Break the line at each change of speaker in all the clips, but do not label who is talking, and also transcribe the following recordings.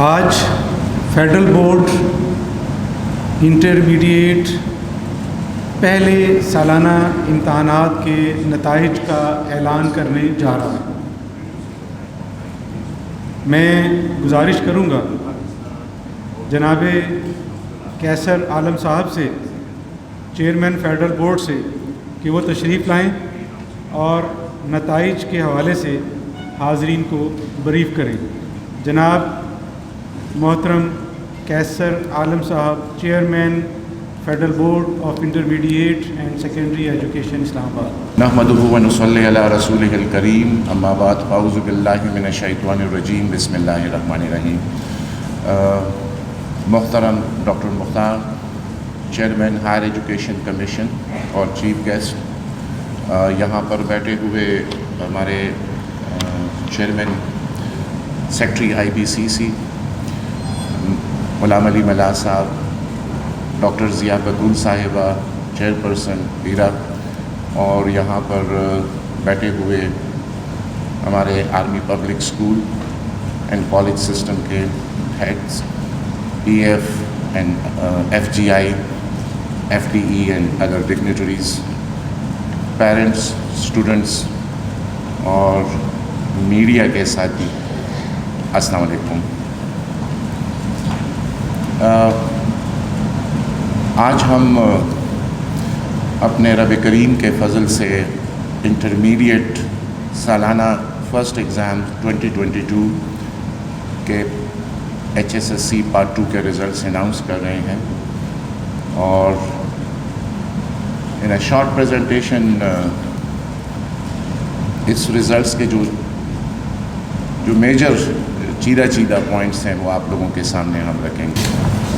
آج federal board intermediate پہلے سالانہ امتحانات کے نتائج کا اعلان کرنے جا رہا ہے۔ میں گزارش کروں گا جناب کیسر عالم صاحب سے، چیئرمین فیڈرل بورڈ سے، کہ وہ تشریف لائیں اور نتائج کے حوالے سے حاضرین کو بریف کریں۔ جناب محترم کیسر عالم صاحب، chairman federal board of intermediate and secondary education, Islamabad.
نحمدہ و نصلی علی رسولہ الکریم، اما بعد، اعوذ باللہ من الشیطان الرجیم، بسم اللہ الرحمن الرحیم۔ محترم ڈاکٹر مختار، چیئرمین ہائر ایجوکیشن کمیشن اور چیف گیسٹ، یہاں پر بیٹھے ہوئے ہمارے چیئرمین سیکٹری آئی بی سی سی غلام علی ملا صاحب، ڈاکٹر ضیاء بطول صاحبہ، چیئرپرسن بیرا، اور یہاں پر بیٹھے ہوئے ہمارے army public school and college system کے heads, P F and F G I, F D E and other dignitaries, parents, students اور میڈیا کے ساتھی، السلام علیکم۔ آج ہم اپنے رب کریم کے فضل سے انٹرمیڈیٹ سالانہ فرسٹ ایگزام 2022 کے H S S C part 2 کے ریزلٹس اناؤنس کر رہے ہیں، اور ان اے شارٹ پریزنٹیشن اس ریزلٹس کے جو میجر چیدہ پوائنٹس ہیں وہ آپ لوگوں کے سامنے ہم رکھیں گے۔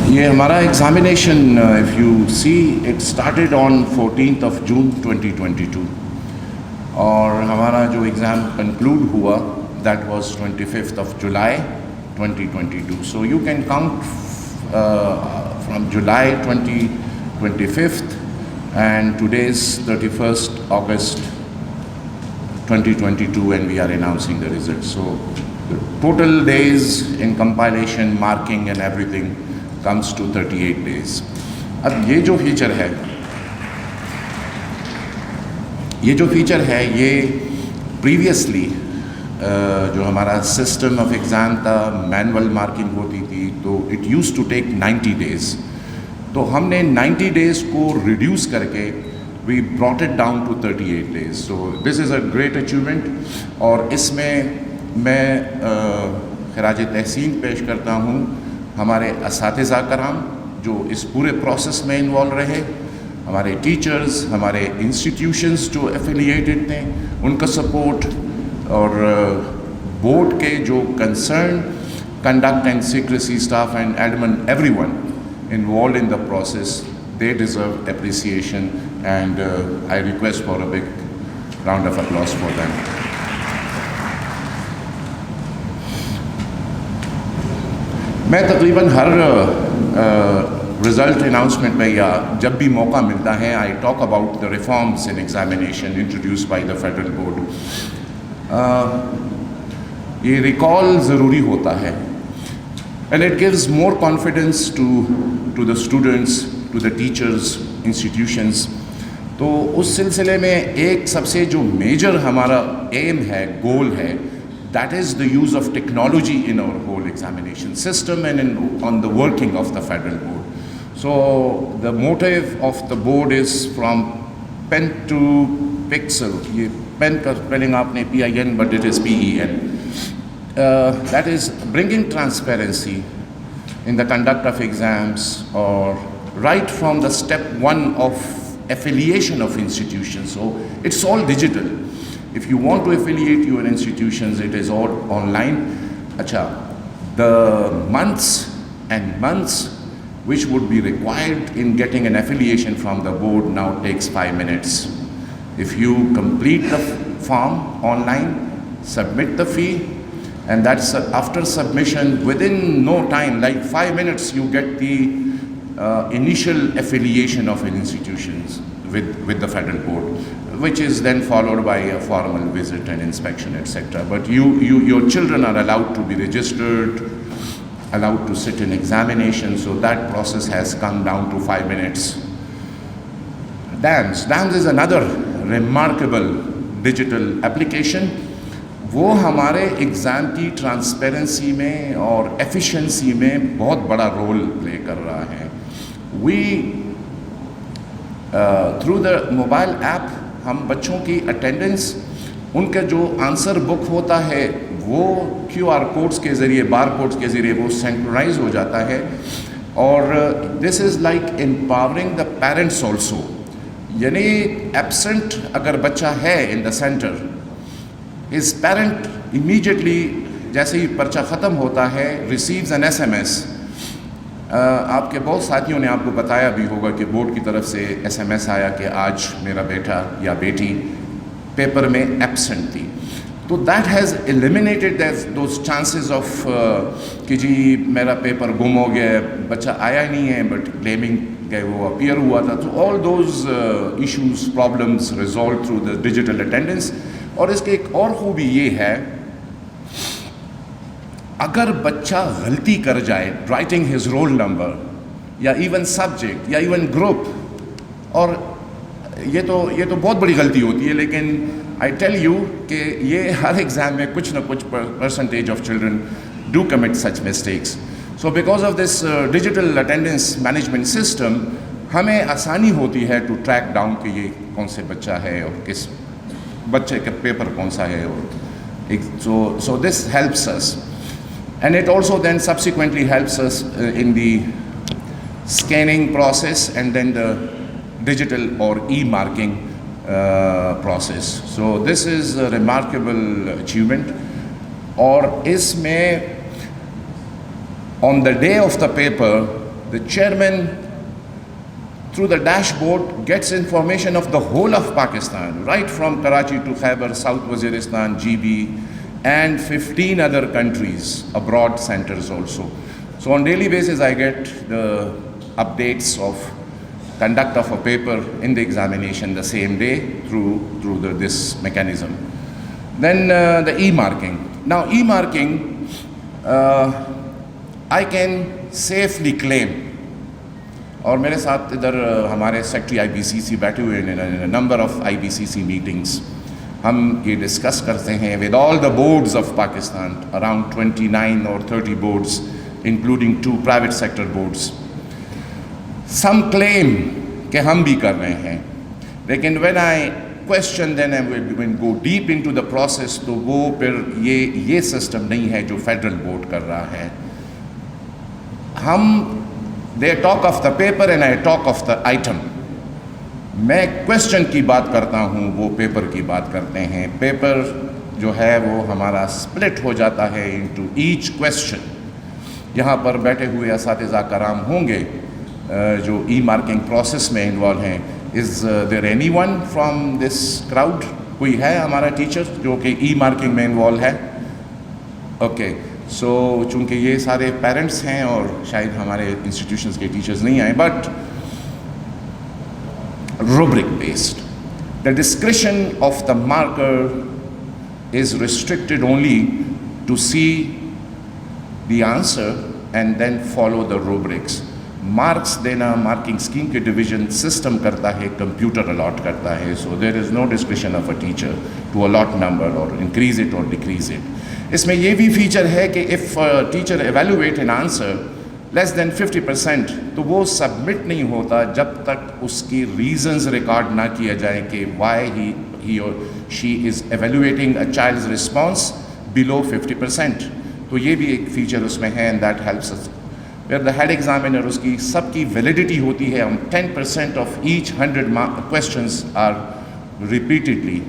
یہ ہمارا examination, if you see, it started on 14 June 2022، اور ہمارا جو ایگزام کنکلوڈ ہوا that was 25 July 2022۔ So you can count from July 25 and today is 31 August 2022 and we are announcing the results. So the total days in compilation, marking and everything comes to 38 days. اب یہ جو feature ہے یہ previously جو ہمارا system of exam تھا، manual marking ہوتی تھی، تو it used to take 90 days، تو ہم نے 90 days کو ریڈیوس کر کے we brought it down to 38 days. So this is a great achievement، اور اس میں خراج تحسین پیش کرتا ہوں ہمارے اساتذہ کرام جو اس پورے پروسیس میں انوالو رہے، ہمارے ٹیچرز، ہمارے انسٹیٹیوشنز جو ایفیلیٹڈ تھے، ان کا سپورٹ، اور بورڈ کے جو concern conduct and secrecy staff and admin, every one involved in the process. They deserve appreciation, and I request for a big round of applause for them. میں تقریباً ہر result announcement میں یا جب بھی موقع ملتا ہے I talk about the reforms in examination introduced by the federal board. یہ ریکال ضروری ہوتا ہے، and it gives more confidence to the students, to the teachers, institutions. تو اس سلسلے میں ایک سب سے جو میجر ہمارا ایم ہے، گول ہے، that is the use of technology in our whole examination system and on the working of the federal board. So the motive of the board is from pen to pixel. یہ pen کا spelling آپ نے PIN but it is PEN. That is bringing transparency in the conduct of exams, or right from the step 1 of affiliation of institutions. So it's all digital. If you want to affiliate your institutions, it is all online. The months and months which would be required in getting an affiliation from the board now takes 5 minutes. If you complete the form online, submit the fee, and that's after submission, within no time, like 5 minutes, you get the initial affiliation of an institutions with the federal board, which is then followed by a formal visit and inspection, etc. But your children are allowed to be registered allowed to sit in examination, so that process has come down to 5 minutes. DAMS is another remarkable digital application. وہ ہمارے exam کی transparency میں اور efficiency میں بہت بڑا role play کر رہا ہے. وی تھرو دا موبائل ایپ ہم بچوں کی اٹینڈنس، ان کا جو آنسر بک ہوتا ہے وہ QR کوڈس کے ذریعے، بار کوڈس کے ذریعے وہ سینکرونائز ہو جاتا ہے. اور this is like empowering the parents also. یعنی ایبسنٹ اگر بچہ ہے in the centre, his parent immediately جیسے ہی پرچہ ختم ہوتا ہے receives an SMS. آپ کے بہت ساتھیوں نے آپ کو بتایا بھی ہوگا کہ بورڈ کی طرف سے SMS آیا کہ آج میرا بیٹا یا بیٹی پیپر میں ایبسنٹ تھی. تو that has eliminated those chances of کہ جی میرا پیپر گم ہو گیا، بچہ آیا نہیں ہے بٹ کلیمنگ کہ وہ اپیئر ہوا تھا. تو all those issues problems resolve through the digital attendance. اور اس کی ایک اور خوبی یہ ہے، اگر بچہ غلطی کر جائے رائٹنگ ہز رول نمبر یا ایون سبجیکٹ یا ایون گروپ، اور یہ تو بہت بڑی غلطی ہوتی ہے، لیکن آئی ٹیل یو کہ یہ ہر ایگزام میں کچھ نہ کچھ percentage of children do commit such mistakes. So because of this digital attendance management system ہمیں آسانی ہوتی ہے ٹو ٹریک ڈاؤن کہ یہ کون سے بچہ ہے اور کس بچے کا پیپر کون سا ہے. اور so this helps us, and it also then subsequently helps us in the scanning process and then the digital or e-marking process. So this is a remarkable achievement. اور اس میں on the day of the paper the chairman through the dashboard gets information of the whole of Pakistan, right from Karachi to Khyber, South Waziristan, GB, and 15 other countries, abroad centers also. So on daily basis I get the updates of conduct of a paper in the examination the same day through this mechanism. Then the e-marking. Now e-marking, I can safely claim. اور میرے ساتھ ادھر ہمارے secretary IBCC بیٹھے ہوئے ہیں، number of IBCC meetings ہم یہ ڈسکس کرتے ہیں with all the boards of Pakistan, around 29 اور 30 boards including 2 private sector boards. Some claim کہ ہم بھی کر رہے ہیں، لیکن when I question then I go deep into the process, تو وہ پھر یہ سسٹم نہیں ہے جو فیڈرل بورڈ کر رہا ہے. ہم they talk of the paper and I talk of the item. میں question کی بات کرتا ہوں، وہ پیپر کی بات کرتے ہیں. پیپر جو ہے وہ ہمارا split ہو جاتا ہے into each question. یہاں پر بیٹھے ہوئے اساتذہ کرام ہوں گے جو ای مارکنگ پروسیس میں انوالو ہیں. Is there anyone from this crowd؟ کوئی ہے ہمارا ٹیچر جو کہ ای مارکنگ میں انوالو ہے؟ اوکے. سو چونکہ یہ سارے پیرنٹس ہیں اور شاید ہمارے انسٹیٹیوشنس کے ٹیچرز نہیں آئے، but rubric based. The discretion of the marker is restricted only to see the answer and then follow the rubrics. Marks دینا مارکنگ اسکیم کے ڈویژن سسٹم کرتا ہے، کمپیوٹر الاٹ کرتا ہے. So there is no discretion of a teacher to allot number اور increase it اور decrease it. اس میں یہ بھی فیچر ہے کہ if teacher evaluate an answer less than 50%، تو وہ سبمٹ نہیں ہوتا جب تک اس کی ریزنز ریکارڈ نہ کیا جائے کہ وائی ہی اور she is evaluating a child's response below 50%. تو یہ بھی ایک فیچر اس میں ہے، اینڈ دیٹ ہیلپس اس. پھر دا ہیڈ ایگزامینر اس کی سب کی ویلیڈیٹی ہوتی ہے. ہم 10% of each 100 questions are repeatedly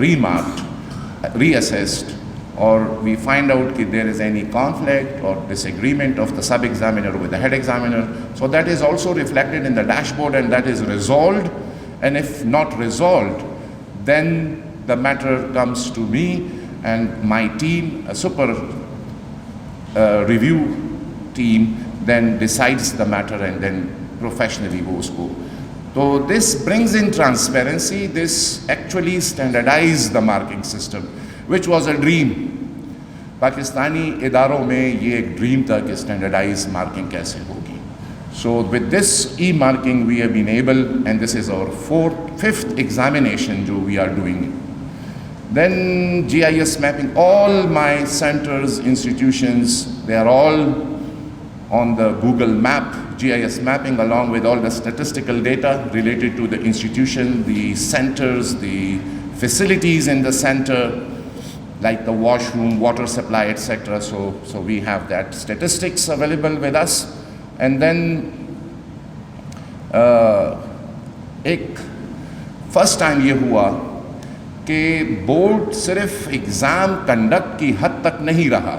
remarked, reassessed, or we find out if there is any conflict or disagreement of the sub-examiner with the head examiner. So that is also reflected in the dashboard and that is resolved. And if not resolved, then the matter comes to me and my team, a super review team, then decides the matter and then professionally goes go. So this brings in transparency. This actually standardized the marking system, which was a dream. Pakistani اداروں میں یہ ایک dream تھا کہ standardise marking کیسے ہوگی. So with this e-marking we have been able, and this is our fifth examination jo we are doing. Then GIS mapping, all my centers, institutions, they are all on the Google map, GIS mapping, along with all the statistical data related to the institution, the centers, the facilities in the center, like the washroom, water supply, etc. So we have that statistics available with us. And then ایک first time یہ ہوا کہ board صرف exam conduct کی حد تک نہیں رہا.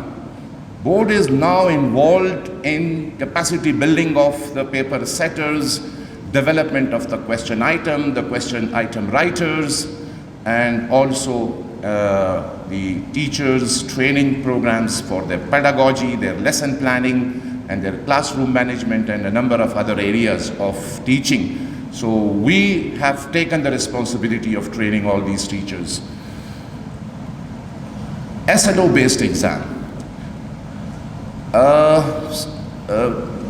Board is now involved in capacity building of the paper setters, development of the question item writers, and also the teachers training programs for their pedagogy, their lesson planning, and their classroom management, and a number of other areas of teaching. So we have taken the responsibility of training all these teachers. SLO based exam.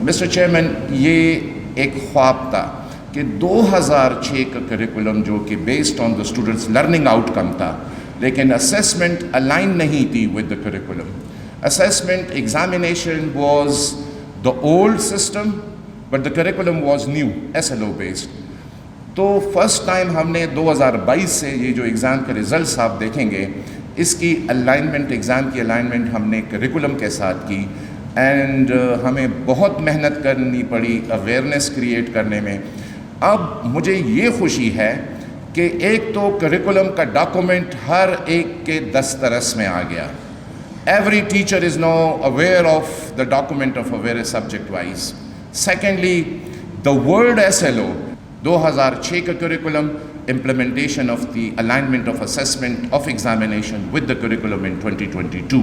Mr. Chairman, یہ ایک خواب تھا کہ 2006 کا curriculum جو کہ based on the students learning out کم تھا, لیکن اسیسمنٹ الائن نہیں تھی with the curriculum. Assessment examination was the old system, but the curriculum was new, SLO based. تو فرسٹ ٹائم ہم نے 2022 سے یہ جو ایگزام کے ریزلٹس آپ دیکھیں گے, اس کی الائنمنٹ, ایگزام کی الائنمنٹ ہم نے کریکولم کے ساتھ کی, اینڈ ہمیں بہت محنت کرنی پڑی اویئرنیس کریٹ کرنے میں. اب مجھے یہ خوشی ہے کہ ایک تو کریکولم کا ڈاکومنٹ ہر ایک کے دسترس میں آ گیا. Every teacher is now aware of the document of a various subject wise. Secondly, the word SLO, 2006 ka curriculum, implementation of the alignment of assessment of examination with the curriculum in 2022.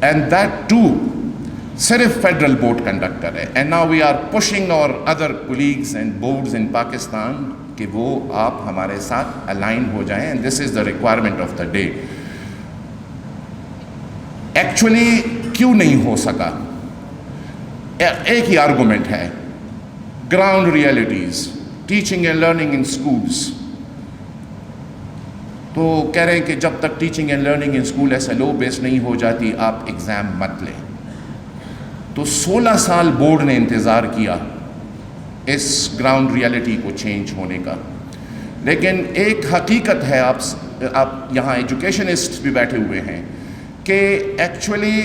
And that too, صرف federal board conduct kar rahe. And now we are pushing our other colleagues and boards in Pakistan کہ وہ آپ ہمارے ساتھ align ہو جائیں, and this is the requirement of the day. Actually کیوں نہیں ہو سکا؟ ایک ہی آرگومنٹ ہے, ground realities, teaching and learning in schools. تو کہہ رہے ہیں کہ جب تک teaching and learning in school SLO بیس نہیں ہو جاتی آپ ایگزام مت لیں. تو 16 سال بورڈ نے انتظار کیا اس گراؤنڈ ریئلٹی کو چینج ہونے کا. لیکن ایک حقیقت ہے, آپ یہاں ایجوکیشنسٹ بھی بیٹھے ہوئے ہیں, کہ ایکچولی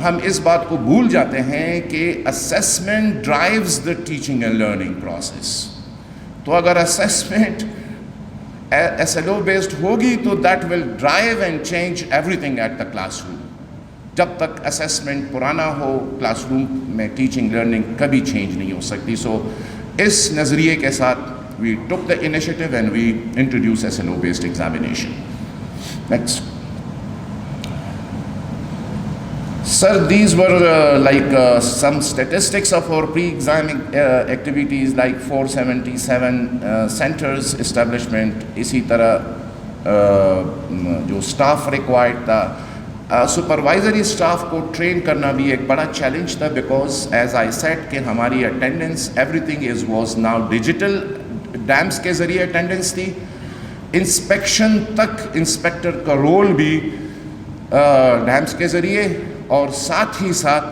ہم اس بات کو بھول جاتے ہیں کہ assessment drives the teaching and learning process. تو اگر اسیسمنٹ SLO بیسڈ ہوگی تو that will drive and change everything at the classroom. جب تک اسیسمنٹ پرانا ہو کلاس روم میں ٹیچنگ لرننگ کبھی چینج نہیں ہو سکتی. سو اس نظریے کے ساتھ we took the initiative and we introduce SLO based examination. Next. Sir, these were some statistics of our pre-exam activities, like 477 centers establishment. اسی طرح جو اسٹاف ریکوائرڈ تھا, سپروائزری اسٹاف کو ٹرین کرنا بھی ایک بڑا چیلنج تھا, بیکاز ایز آئی سیڈ کہ ہماری attendance everything was now digital. ڈیمس کے ذریعے اٹینڈنس تھی, انسپیکشن تک انسپیکٹر کا رول بھی ڈیمس کے ذریعے, اور ساتھ ہی ساتھ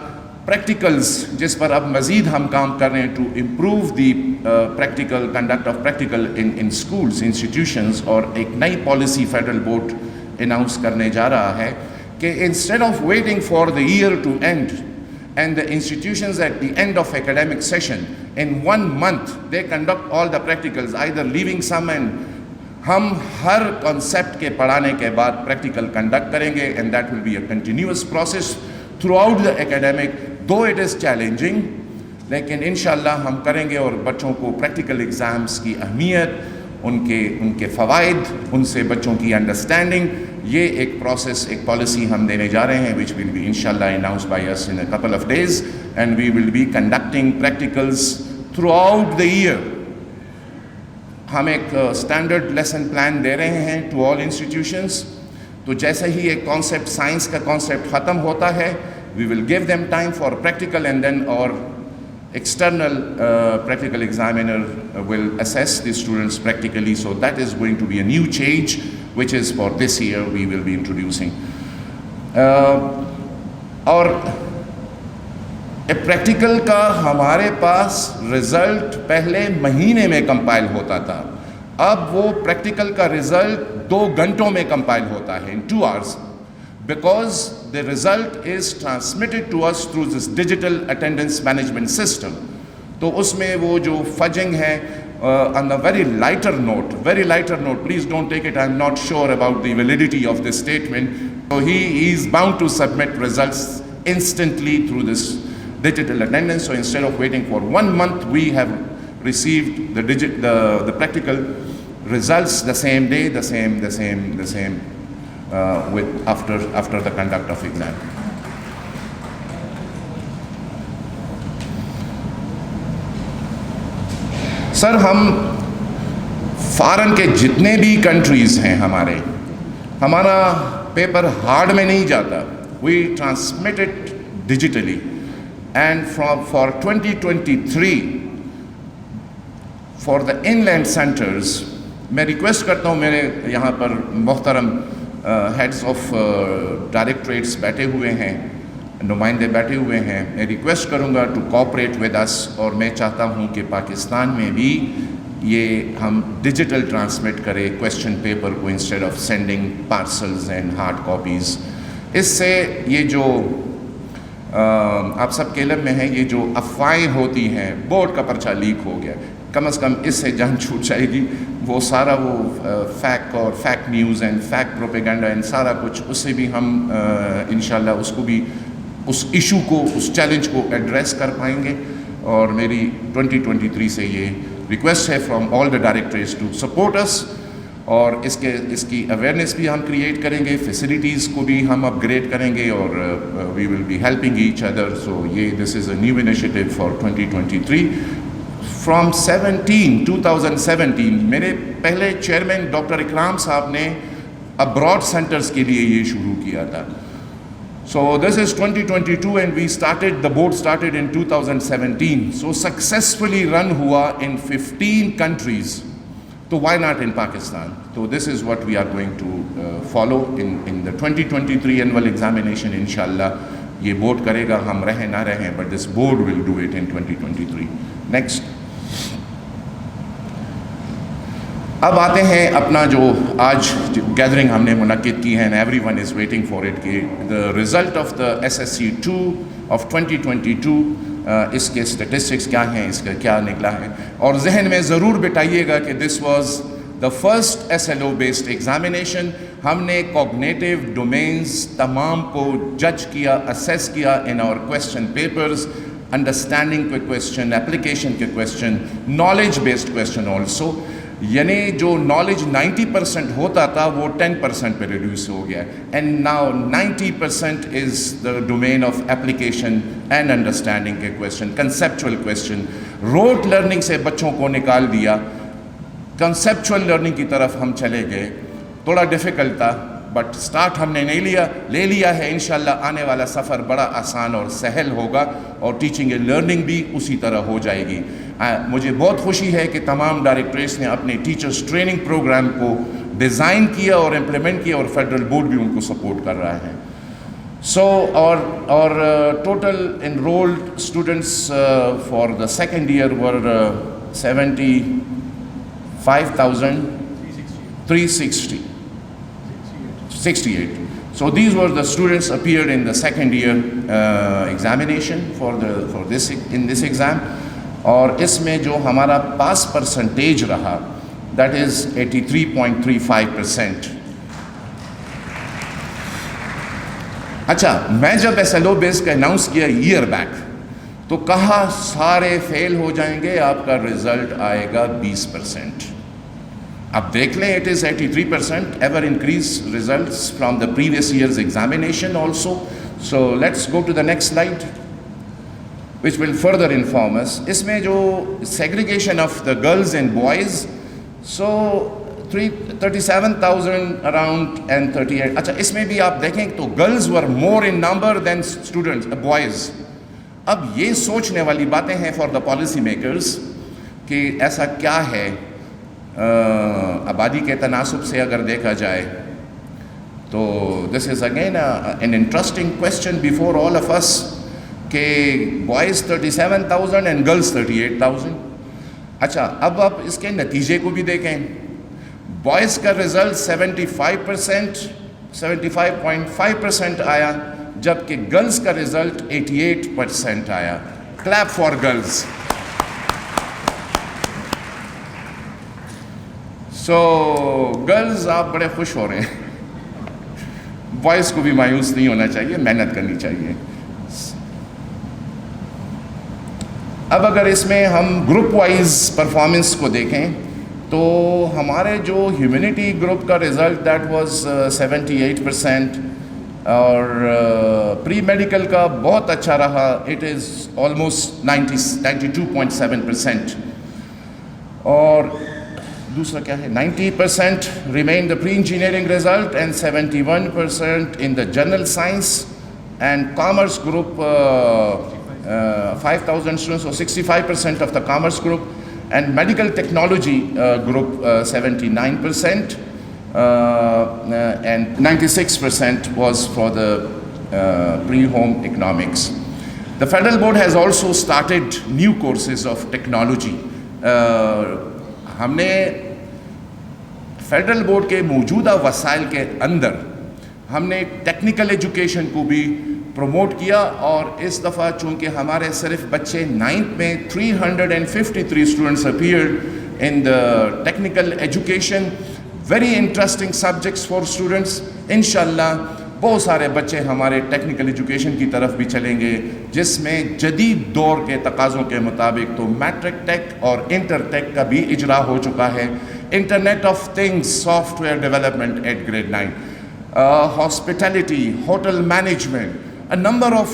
پریکٹیکلز جس پر اب مزید ہم کام کر رہے ہیں to improve the practical conduct of practical in schools institutions. اور ایک نئی پالیسی فیڈرل بورڈ اناؤنس کرنے جا رہا ہے کہ instead of waiting for the year to end and the institutions at the end of academic session in 1 month they conduct all the practicals either leaving some, and ہم ہر concept کے پڑھانے کے بعد پریکٹیکل کنڈکٹ کریں گے, and that will be a continuous process throughout the academic, though it is challenging, لیکن انشاءاللہ ہم کریں گے. اور بچوں کو پریکٹیکل ایگزامس کی اہمیت, ان کے فوائد, ان سے بچوں کی انڈرسٹینڈنگ, یہ ایک پروسیس, ایک پالیسی ہم دینے جا رہے ہیں, وچ ول بی انشاءاللہ announce by us in a couple of days, and we will be conducting practicals throughout the year. ہم ایک اسٹینڈرڈ لیسن پلان دے رہے ہیں ٹو آل انسٹیٹیوشنس. تو جیسے ہی ایک کانسیپٹ سائنس کا کانسیپٹ ختم ہوتا ہے, we will give them time for practical, and then our external practical examiner will assess the students practically. So that is going to be a new change, which is for this year we will be introducing. اور practical کا ہمارے پاس result پہلے مہینے میں compile ہوتا تھا, اب وہ پریکٹیکل کا رزلٹ 2 گھنٹوں میں کمپائل ہوتا ہے, in 2 hours, because the result is transmitted to us through this digital attendance management system. تو اس میں وہ جو fudging ہے, on a very lighter note, please don't take it, I'm not sure about the validity of this statement. So he is bound to submit results instantly through this digital attendance. So instead of waiting for 1 month, we have received the practical results the same day, the same with after the conduct of exam. سر, ہم foreign کے جتنے بھی countries ہیں ہمارا paper hard میں نہیں جاتا, we transmit it digitally. And for 2023 for the inland centres, میں ریکویسٹ کرتا ہوں, میرے یہاں پر محترم ہیڈز آف ڈائریکٹریٹس بیٹھے ہوئے ہیں, نمائندے بیٹھے ہوئے ہیں, میں ریکویسٹ کروں گا ٹو کوآپریٹ ود اس. اور میں چاہتا ہوں کہ پاکستان میں بھی یہ ہم ڈیجیٹل ٹرانسمٹ کرے کویسچن پیپر کو, instead of sending parcels and hard copies. اس سے یہ جو آپ سب کے علم میں ہیں, یہ جو افواہیں ہوتی ہیں, بورڈ کا پرچہ لیک ہو گیا, کم از کم اس سے جان چھوٹ جائے گی. وہ سارا وہ fake news and fake propaganda and سارا کچھ, اس سے بھی ہم انشاءاللہ اس کو بھی, اس ایشو کو, اس چیلنج کو ایڈریس کر پائیں گے. اور میری 2023 سے یہ ریکویسٹ ہے from all the directorates to support us. اور اس کی اویئرنیس بھی ہم کریٹ کریں گے, فیسلٹیز کو بھی ہم اپ گریڈ کریں گے, اور we will be helping each other. So یہ this is a new initiative for 2023. From 2017 میرے پہلے چیئرمین ڈاکٹر اکرام صاحب نے ابراڈ سینٹرز کے لیے یہ شروع کیا تھا. So this is 2022 and the board started in 2017. So successfully run hua in 15 countries. So why not in Pakistan? So this is what we are going to follow in the 2023 annual examination. Inshallah, ye board karega, hum rahe na rahe, but this board will do it in 2023. Next. اب آتے ہیں اپنا جو آج gathering ہم نے منعقد کی ہے, and every one is waiting for it, کہ the result of the SSC 2 of 2022, اس کے اسٹیٹسٹکس کیا ہیں, اس کا کیا نکلا ہے. اور ذہن میں ضرور بٹائیے گا کہ this was the first SLO based examination. ہم نے کوگنیٹیو ڈومینز تمام کو جج کیا, اسیس کیا ان آور کویسچن پیپرز, انڈرسٹینڈنگ کے کویسچن, اپلیکیشن کے question, knowledge based question also. یعنی جو نالج 90% ہوتا تھا وہ 10% پہ ریڈیوس ہو گیا, and now 90% is the domain of application and understanding کے question, conceptual question. Rote learning سے بچوں کو نکال دیا, کنسیپچول لرننگ کی طرف ہم چلے گئے. تھوڑا ڈیفیکلٹ تھا, بٹ سٹارٹ ہم نے لے لیا ہے. انشاءاللہ آنے والا سفر بڑا آسان اور سہل ہوگا, اور ٹیچنگ اینڈ لرننگ بھی اسی طرح ہو جائے گی. مجھے بہت خوشی ہے کہ تمام ڈائریکٹریٹس نے اپنے ٹیچرس ٹریننگ پروگرام کو ڈیزائن کیا اور امپلیمنٹ کیا, اور فیڈرل بورڈ بھی ان کو سپورٹ کر رہا ہے. سو اور total enrolled students for the second year were 75,368. So these were the students appeared in the second year examination for this exam. اور اس میں جو ہمارا پاس پرسنٹیج رہا, دیٹ از 83.35%. اچھا, میں جب SLO بیس کا اناؤنس کیا ایئر بیک, تو کہا سارے فیل ہو جائیں گے, آپ کا رزلٹ آئے گا 20%. اب دیکھ لیں, it is 83%, ever increase results from the previous years examination also. So let's go to the next slide which will further inform us. اس میں جو segregation of the girls and boys, so 37,000 around and 38. اچھا اس میں بھی آپ دیکھیں تو girls ور مور ان number then students boys. اب یہ سوچنے والی باتیں ہیں فار دا پالیسی میکرز کہ ایسا کیا ہے. آبادی کے تناسب سے اگر دیکھا جائے تو this is again an interesting question before all of us کہ بوائز 37,000 اینڈ گرلز 38,000. اچھا اب آپ اس کے نتیجے کو بھی دیکھیں. بوائز کا رزلٹ 75.5% آیا جبکہ گرلز کا رزلٹ 88% آیا. کلیپ فار گرلز. سو گرلز آپ بڑے خوش ہو رہے ہیں. بوائز کو بھی مایوس نہیں ہونا چاہیے, محنت کرنی چاہیے. اب اگر اس میں ہم گروپ وائز پرفارمنس کو دیکھیں تو ہمارے جو ہیومینٹی گروپ کا رزلٹ دیٹ واز 78% اور پری میڈیکل کا بہت اچھا رہا, اٹ از آلموسٹ 92.7%. اور دوسرا کیا ہے 90% remain the pre-engineering result and 71% in the general science and commerce group 5,000 students, so 65% of the commerce group, and medical technology group 79% and 96% was for the pre-home economics. The federal board has also started new courses of technology. ہم نے federal board کے موجودہ وسائل کے اندر ہم نے technical education کو بھی پروموٹ کیا, اور اس دفعہ چونکہ ہمارے صرف بچے 9th میں 353 students appeared in the technical education. Very interesting subjects for students. انشاءاللہ بہت سارے بچے ہمارے ٹیکنیکل ایجوکیشن کی طرف بھی چلیں گے جس میں جدید دور کے تقاضوں کے مطابق تو میٹرک ٹیک اور انٹر ٹیک کا بھی اجرا ہو چکا ہے. Internet of things software development at grade 9, hospitality, hotel management, a number of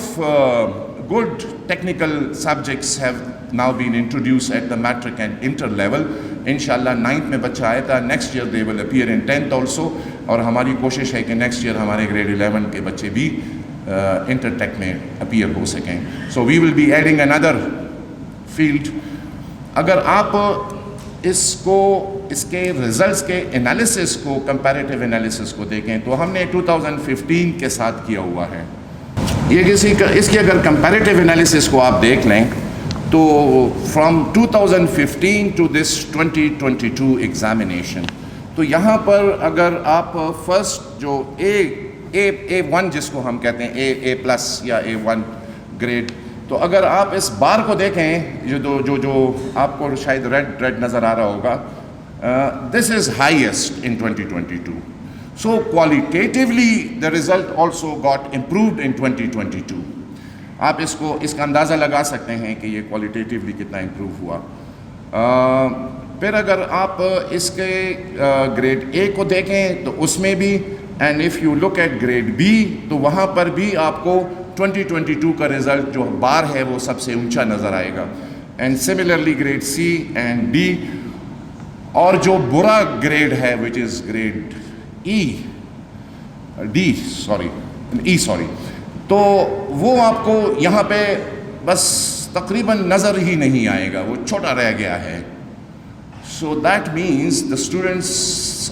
good technical subjects have now been introduced at the matric and inter level. Inshallah 9th میں بچہ آئے تھا, next year they will appear in 10th also, اور ہماری کوشش ہے کہ next year ہمارے گریڈ 11 کے بچے بھی انٹر ٹیک میں اپیئر ہو سکیں. So we will be adding اندر فیلڈ. اگر آپ اس کے ریزلٹس کے انالیسس کو, کمپیریٹیو انالیسس کو دیکھیں تو ہم نے 2015 کے ساتھ کیا ہوا ہے. یہ اس کی اگر کمپیریٹیو انالیسس کو آپ دیکھ لیں تو فرام 2015 ٹو دس 2022 ایگزامینیشن, تو یہاں پر اگر آپ فرسٹ جو A1 جس کو ہم کہتے ہیں A+ یا A1 گریڈ, تو اگر آپ اس بار کو دیکھیں جو آپ کو شاید ریڈ نظر آ رہا ہوگا, دس از highest in 2022. So qualitatively the result also got improved in 2022. آپ اس کا اندازہ لگا سکتے ہیں کہ یہ qualitatively کتنا امپروو ہوا. پھر اگر آپ اس کے گریڈ A کو دیکھیں تو اس میں بھی, and if you look at grade B تو وہاں پر بھی آپ کو 2022 کا رزلٹ جو بار ہے وہ سب سے اونچا نظر آئے گا. And similarly grade C and D, اور جو برا گریڈ ہے which is grade سوری, تو وہ آپ کو یہاں پہ بس تقریباً نظر ہی نہیں آئے گا, وہ چھوٹا رہ گیا ہے. So that means the students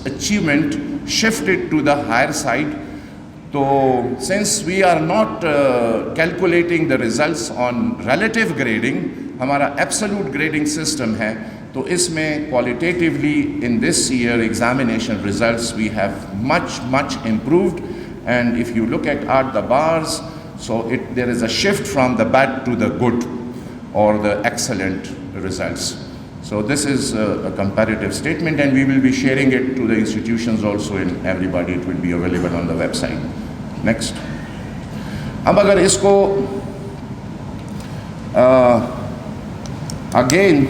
achievement shifted to the higher side. تو since we are not calculating the results on relative grading, ہمارا ایبسولوٹ گریڈنگ سسٹم ہے, تو اس میں qualitatively in this year examination results we have much improved. And if you look at the bars, so there is a shift from the bad to the good or the excellent results. So this is a comparative statement, and we will be sharing it to the institutions also, and everybody, it will be available on the website. Next. اب اگر اس کو again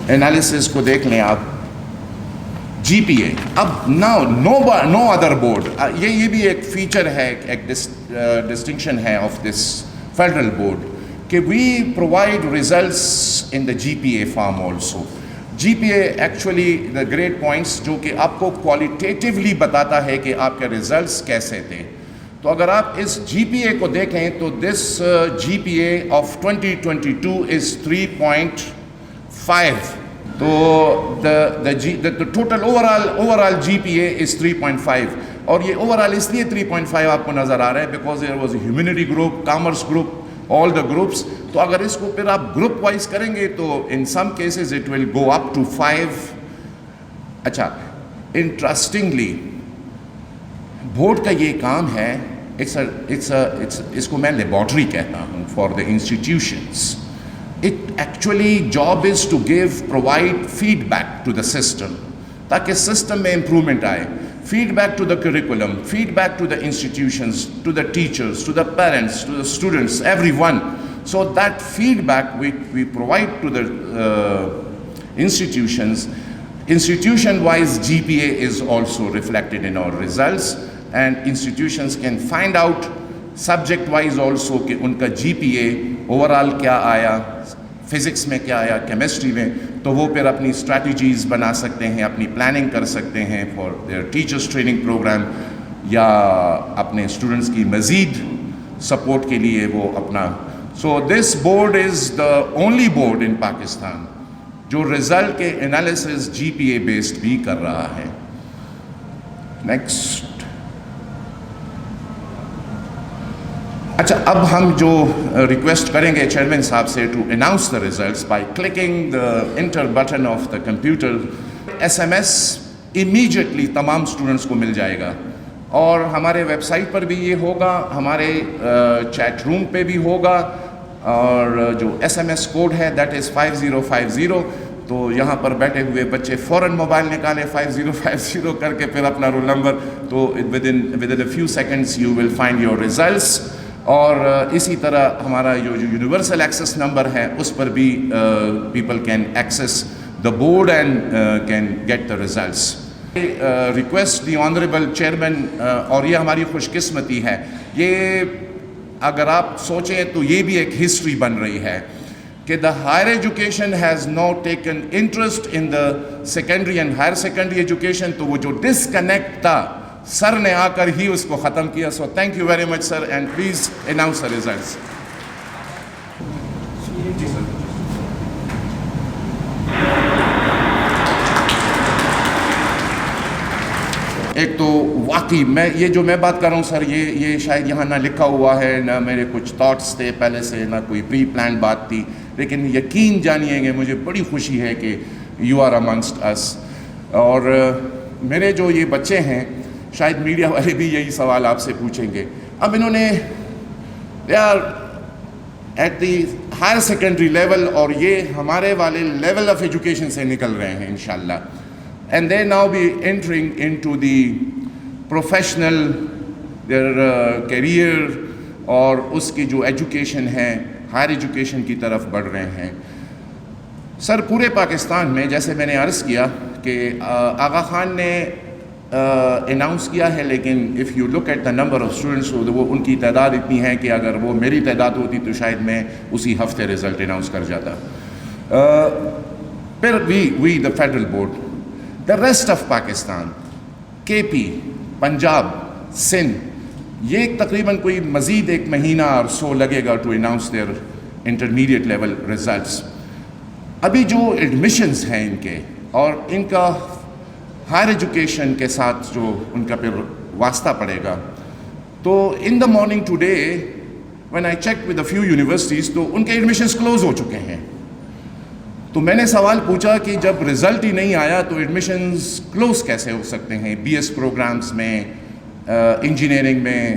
analysis کو دیکھ لیں آپ, جی P اے, اب no other board, یہ بھی ایک فیچر ہے, ایک ڈسٹنکشن ہے آف دس فیڈرل بورڈ کہ we provide results in the G P A form also. G P A actually the grade points جو کہ آپ کو کوالٹیٹیولی بتاتا ہے کہ آپ کے ریزلٹس کیسے تھے. تو اگر آپ اس جی پی اے کو دیکھیں تو دس جی پی اے آف 2022 از 3.5. تو the total overall GPA is 3.5, اور یہ overall اس لیے 3.5 آپ کو نظر آ رہا ہے because there was a humanity group, commerce group, all the groups. تو اگر اس کو پھر آپ گروپ وائز کریں گے تو in some cases it will go up to 5. اچھا, انٹرسٹنگلی بورڈ کا یہ کام ہے, اس کو میں لیبارٹری کہتا ہوں for the institutions. It actually job is to provide feedback to the system تاکہ سسٹم میں امپرومنٹ آئے. Feedback to the curriculum, feedback to the institutions, to the teachers, to the parents, to the students, everyone. So that feedback we provide to the institutions. Institution-wise GPA is also reflected in our results, and institutions can find out subject-wise also کہ ان کا GPA overall کیا آیا, physics میں کیا آیا, chemistry میں, تو وہ پھر اپنی اسٹریٹجیز بنا سکتے ہیں, اپنی پلاننگ کر سکتے ہیں for their teachers training programme, یا اپنے اسٹوڈنٹس کی مزید سپورٹ کے لیے وہ اپنا. So this board is the only board in Pakistan جو رزلٹ کے انالیسس جی پی اے بیسڈ بھی کر رہا ہے. نیکسٹ. اچھا, اب ہم جو ریکویسٹ کریں گے چیئرمین صاحب سے to announce the results by clicking the enter button of the computer. S M S immediately تمام اسٹوڈنٹس کو مل جائے گا, اور ہمارے ویب سائٹ پر بھی یہ ہوگا, ہمارے چیٹ روم پہ بھی ہوگا, اور جو ایس ایم ایس کوڈ ہے دیٹ از 5050. تو یہاں پر بیٹھے ہوئے بچے فوراً موبائل نکالیں 5050 کر کے پھر اپنا رول نمبر, تو with in few seconds you will find your results. اور اسی طرح ہمارا جو یونیورسل ایکسیس نمبر ہے اس پر بھی people can access the board and can get the results. Request the honourable chairman, اور یہ ہماری خوش قسمتی ہے, یہ اگر آپ سوچیں تو یہ بھی ایک ہسٹری بن رہی ہے کہ the higher education has not taken interest in the secondary and higher secondary education. تو وہ جو ڈسکنیکٹ تھا سر نے آ کر ہی اس کو ختم کیا. سو thank you very much sir, and please announce the results. ایک تو واقعی یہ جو میں بات کر رہا ہوں سر, یہ شاید یہاں نہ لکھا ہوا ہے, نہ میرے کچھ تھاٹس تھے پہلے سے, نہ کوئی پری پلانڈ بات تھی, لیکن یقین جانیے گے مجھے بڑی خوشی ہے کہ یو آر امنگسٹ اس. اور میرے جو یہ بچے ہیں, شاید میڈیا والے بھی یہی سوال آپ سے پوچھیں گے. اب انہوں نے they are at the higher secondary level, اور یہ ہمارے والے لیول آف ایجوکیشن سے نکل رہے ہیں انشاءاللہ. And they now be entering into the professional, their career, اور اس کی جو ایجوکیشن ہے ہائر ایجوکیشن کی طرف بڑھ رہے ہیں. سر پورے پاکستان میں جیسے میں نے عرض کیا کہ آغا خان نے اناؤنس کیا ہے, لیکن if you look at the number of students, وہ ان کی تعداد اتنی ہے کہ اگر وہ میری تعداد ہوتی تو شاید میں اسی ہفتے رزلٹ اناؤنس کر جاتا. پھر we the federal board, the rest of Pakistan, K P, Punjab, Sindh, یہ تقریباً کوئی مزید ایک مہینہ اور سو لگے گا to announce their intermediate level results. ابھی جو ایڈمیشنز ہیں ان کے, اور ان کا ہائر ایجوکیشن کے ساتھ جو ان کا پھر واسطہ پڑے گا, تو in the morning today when I check with a few universities تو ان کے ایڈمیشنز کلوز ہو چکے ہیں. تو میں نے سوال پوچھا کہ جب رزلٹ ہی نہیں آیا تو ایڈمیشنز کلوز کیسے ہو سکتے ہیں, بی ایس پروگرامز میں, انجینئرنگ میں,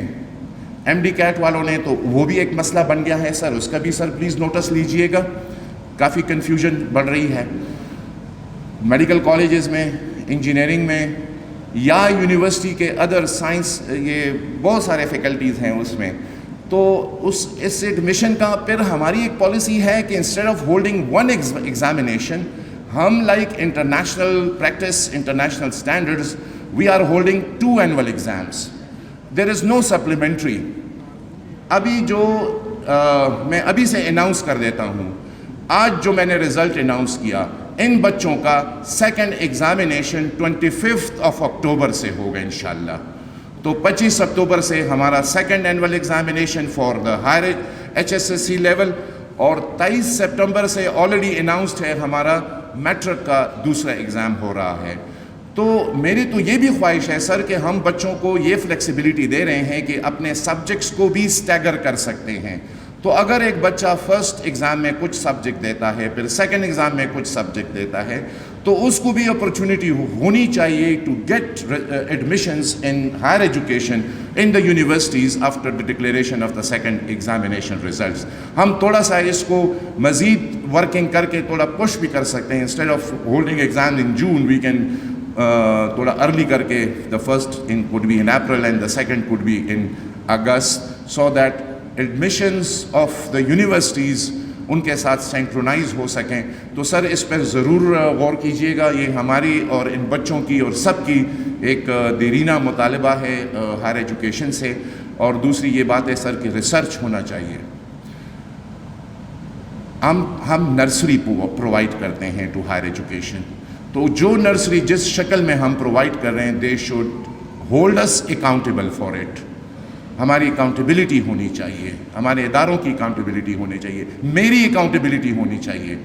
ایم ڈی کیٹ والوں نے, تو وہ بھی ایک مسئلہ بن گیا ہے سر. اس کا بھی سر پلیز نوٹس لیجئے گا, کافی کنفیوژن بڑھ رہی ہے میڈیکل کالجز میں, انجینئرنگ میں, یا یونیورسٹی کے ادر سائنس, یہ بہت سارے فیکلٹیز ہیں اس میں. تو اس ایڈمیشن کا پھر ہماری ایک پالیسی ہے کہ instead of holding one examination, ہم like international practice, international standards, we are holding 2 annual exams. There is no supplementary. ابھی جو میں ابھی سے اناؤنس کر دیتا ہوں, آج جو میں نے رزلٹ اناؤنس کیا, ان بچوں کا سیکنڈ ایگزامینیشن 25 اکتوبر سے ہوگا انشاءاللہ. تو 25 اکتوبر سے ہمارا second annual examination for the higher HSSC level, اور 23 سپٹمبر سے آلریڈی اناؤنسڈ ہے ہمارا میٹرک کا دوسرا ایگزام ہو رہا ہے. تو میری تو یہ بھی خواہش ہے سر کہ ہم بچوں کو یہ فلیکسیبلٹی دے رہے ہیں کہ اپنے سبجیکٹس کو بھی اسٹیگر کر سکتے ہیں. تو اگر ایک بچہ فرسٹ ایگزام میں کچھ سبجیکٹ دیتا ہے, پھر سیکنڈ ایگزام میں کچھ سبجیکٹ دیتا ہے, تو اس کو بھی اپرچونٹی ہونی چاہیے to get admissions in higher education in the universities after the declaration of the second examination results. ہم تھوڑا سا اس کو مزید ورکنگ کر کے تھوڑا پش بھی کر سکتے ہیں. Instead of holding exam in June, we can تھوڑا ارلی کر کے the first one could be in April and the second could be in August, so that admissions of the universities ان کے ساتھ سینکرونائز ہو سکیں. تو سر اس پر ضرور غور کیجیے گا. یہ ہماری اور ان بچوں کی اور سب کی ایک دیرینہ مطالبہ ہے ہائر ایجوکیشن سے. اور دوسری یہ بات ہے سر کہ ریسرچ ہونا چاہیے. ہم نرسری پرووائڈ کرتے ہیں ٹو ہائر ایجوکیشن, تو جو نرسری جس شکل میں ہم پرووائڈ کر رہے ہیں, they should hold us accountable for it. ہماری اکاؤنٹیبلٹی ہونی چاہیے, ہمارے اداروں کی اکاؤنٹیبلٹی ہونی چاہیے, میری اکاؤنٹیبلٹی ہونی چاہیے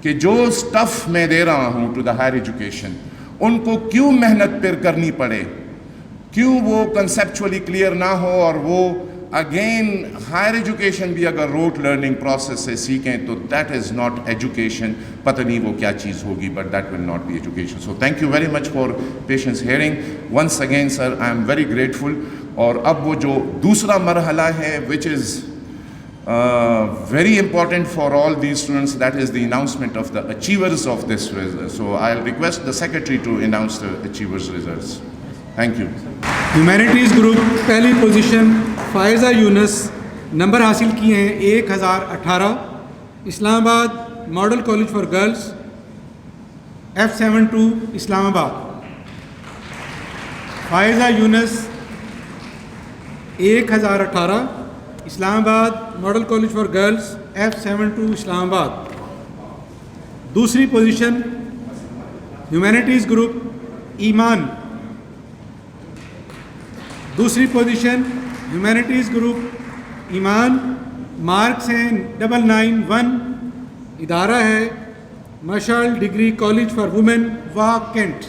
کہ جو سٹف میں دے رہا ہوں ٹو دا ہائر ایجوکیشن, ان کو کیوں محنت پھر کرنی پڑے, کیوں وہ کنسیپچولی کلیئر نہ ہو, اور وہ اگین ہائر ایجوکیشن بھی اگر روٹ لرننگ پروسیس سے سیکھیں تو دیٹ از ناٹ ایجوکیشن. پتہ نہیں وہ کیا چیز ہوگی, but that will not be education. So thank you very much for patience hearing. Once again sir I am very grateful. اور اب وہ جو دوسرا مرحلہ ہے which is very important for all these students, that is the announcement of the achievers of this result. So I'll request the secretary to announce the achievers results. Thank you.
Humanities group پہلی position Faiza یونس, number حاصل کیے ہیں 1018. اسلام آباد model college for girls F72 اسلام آباد. فائزہ یونس 1018 اسلام آباد model college for girls F72 اسلام آباد. دوسری position humanities group ایمان. دوسری پوزیشن ہیومینٹیز گروپ ایمان, مارکس ہیں 991. ادارہ ہے مشعل ڈگری کالج فار وومن واہ کینٹ.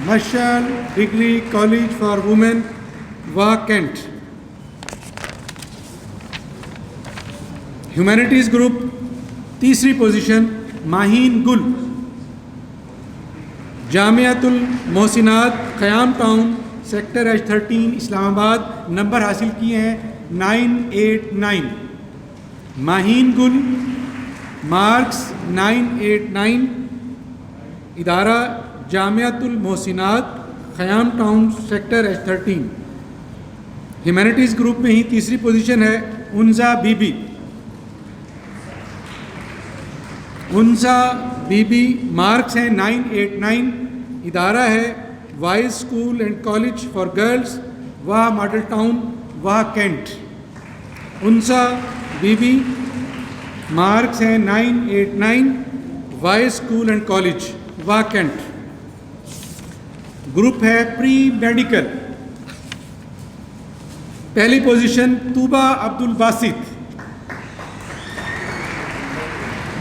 مشعل ڈگری کالج فار وومن واہ کینٹ. ہیومینٹیز گروپ تیسری پوزیشن ماہین گل, جامعۃ المحسنات قیام ٹاؤن سیکٹر H13 اسلام آباد. نمبر حاصل کیے ہیں 989. ماہین گل, مارکس 989. ادارہ جامعۃ المحسنات قیام town sector H13. Humanities group میں ہی تیسری پوزیشن ہے انزا بی بی. انزا بی بی, مارکس ہیں 989. ادارہ ہے wise school and college for girls Wah model town Wah cantt. Anza Bibi بی, مارکس ہیں 989. Wise school and college Wah cantt. Group ہے پری میڈیکل. پہلی position Tooba Abdul Basit.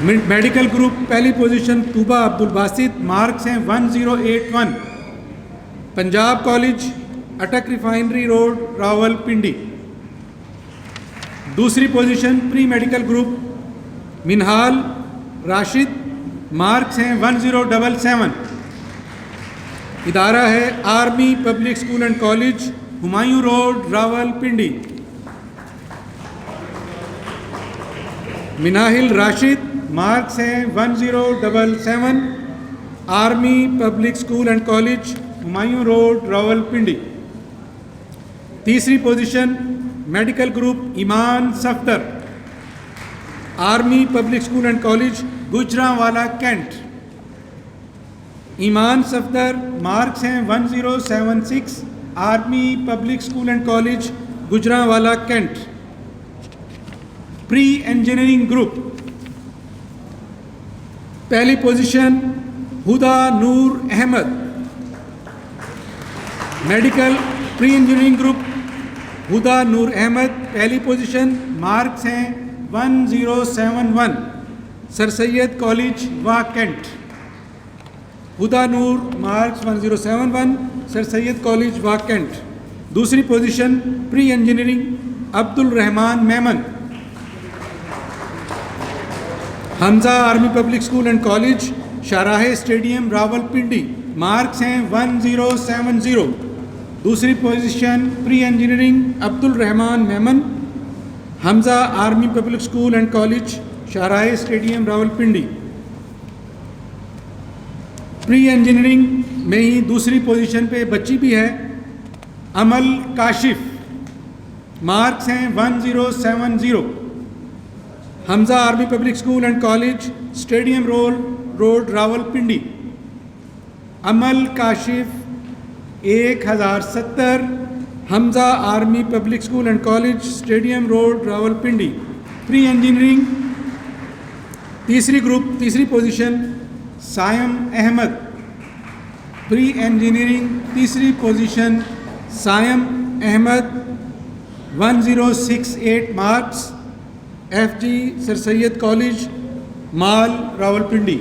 Medical group پہلی پوزیشن طوبہ عبد الباسط, مارکس ہیں 1081. Punjab college Attock refinery road Rawalpindi. دوسری position pre medical group منہال Rashid, marks ہیں 1077. ادارہ ہے army public school and college Humayun road Rawalpindi. Manahil Rashid, marks ہیں 1077. Army public school and college Humayun road Rawalpindi. تیسری position medical group Iman Safdar, army public school and college Gujranwala cantt. Iman Safdar, marks ہیں 1076. Army public school and college Gujranwala cantt. Pre engineering group پہلی position Huda Noor Ahmed, medical pre engineering group Huda Noor Ahmad پہلی position, marks ہیں 1071، sir Syed college Wah cantt. Huda Noor marks 1071، sir Syed college Wah cantt. دوسری position pre engineering Abdul Rehman Memon, Hamza army public school and college شاہراہ stadium Rawalpindi, marks ہیں 1070۔ دوسری position pre engineering Abdul Rehman Memon, Hamza army public school and college شاہراہ stadium Rawalpindi. Pre engineering میں ہی دوسری پوزیشن پہ بچی بھی ہے امل کاشف، مارکس ہیں 1070، Hamza army public school and college stadium road Rawalpindi. Amal Kashif 1070، Hamza army public school and college stadium road Rawalpindi. Pre engineering تیسری position Saim Ahmed, pre engineering تیسری position Saim Ahmed 1068 marks, F G sir Syed college mall Rawalpindi.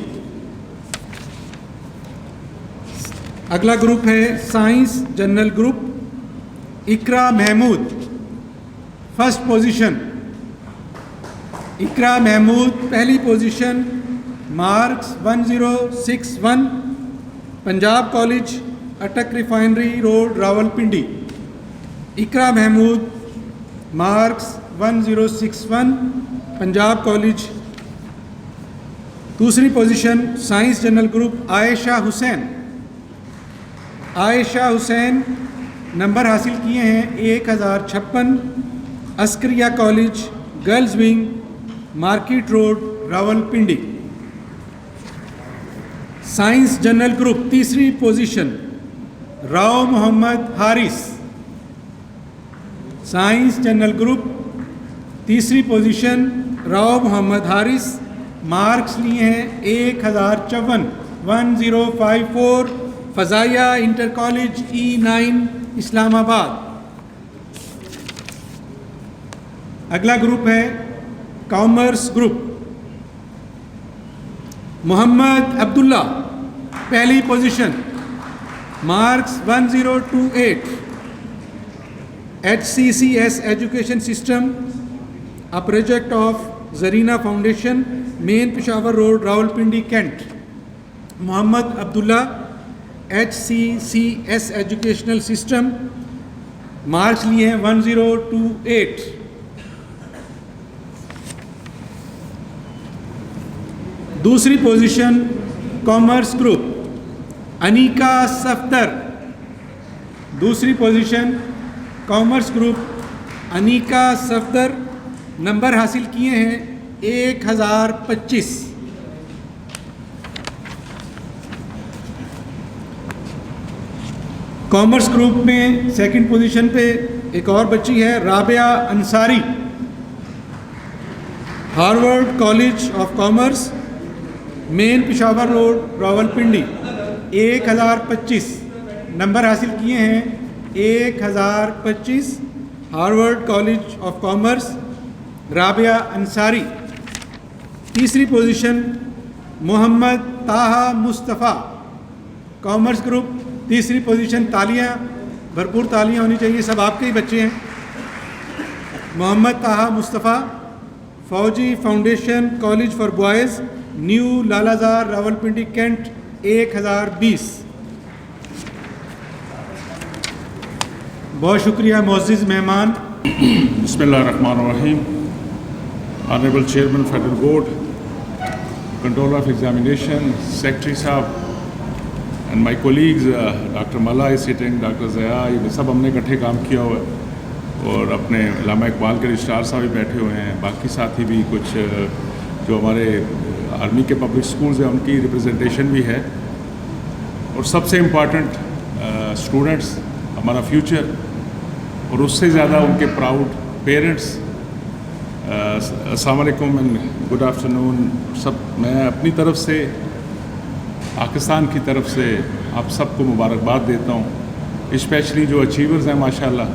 اگلا گروپ ہے science general group, Iqra Mahmood first position, Iqra Mahmood پہلی position, marks 1061، Punjab college Attock refinery road Rawalpindi. Iqra Mahmood marks 1061، Punjab college. دوسری position science general group Ayesha Hussain number حاصل کیے ہیں 1056، Askaria college girls wing market road Rawalpindi. Science general group تیسری position Rao Muhammad Haris, science general group تیسری position Rao Muhammad Haris, marks لیے ہیں 1054، 1054، فضائیہ انٹر کالج E9 اسلام آباد۔ اگلا گروپ ہے کامرس گروپ، محمد عبداللہ پہلی position, marks 1028، HCCS education system, a project of Zarina foundation, main Peshawar road Rawalpindi cantt. Muhammad Abdullah HCCS educational system, marks لیے ہیں 1028۔ دوسری position commerce group Anika Safdar, دوسری position commerce group Anika Safdar, number حاصل کیے ہیں 1025۔ کامرس گروپ میں سیکنڈ پوزیشن پہ ایک اور بچی ہے Rabia Ansari, Harvard college of commerce, main Peshawar road Rawalpindi, 1025، number حاصل کیے ہیں 1025، Harvard college of commerce Rabia Ansari. تیسری پوزیشن محمد طاہا مصطفیٰ، کامرس گروپ تیسری پوزیشن، تالیاں بھرپور تالیاں ہونی چاہیے، سب آپ کے ہی بچے ہیں۔ محمد Taha Mustafa, Fauji foundation college for boys, new Lalazar Rawalpindi cantt, 1020۔ بہت شکریہ معزز مہمان۔
بسم اللہ الرحمن الرحیم۔ Honourable chairman federal board, controller of examination, secretary صاحب and my colleagues, doctor Mulla is sitting, doctor Zia, یہ سب ہم نے اکٹھے کام کیا ہوا ہے، اور اپنے علامہ اقبال کے رجسٹرار صاحب بھی بیٹھے ہوئے ہیں، باقی ساتھی بھی کچھ جو ہمارے آرمی کے پبلک اسکولز ہیں ان کی ریپرزنٹیشن بھی ہے، اور سب سے امپارٹنٹ اسٹوڈنٹس، ہمارا فیوچر، اور اس سے زیادہ ان کے پراؤڈ پیرنٹس السلام علیکم اینڈ گڈ آفٹرنون سب. میں اپنی طرف سے پاکستان کی طرف سے آپ سب کو مبارکباد دیتا ہوں, اسپیشلی جو اچیورز ہیں ماشاءاللہ,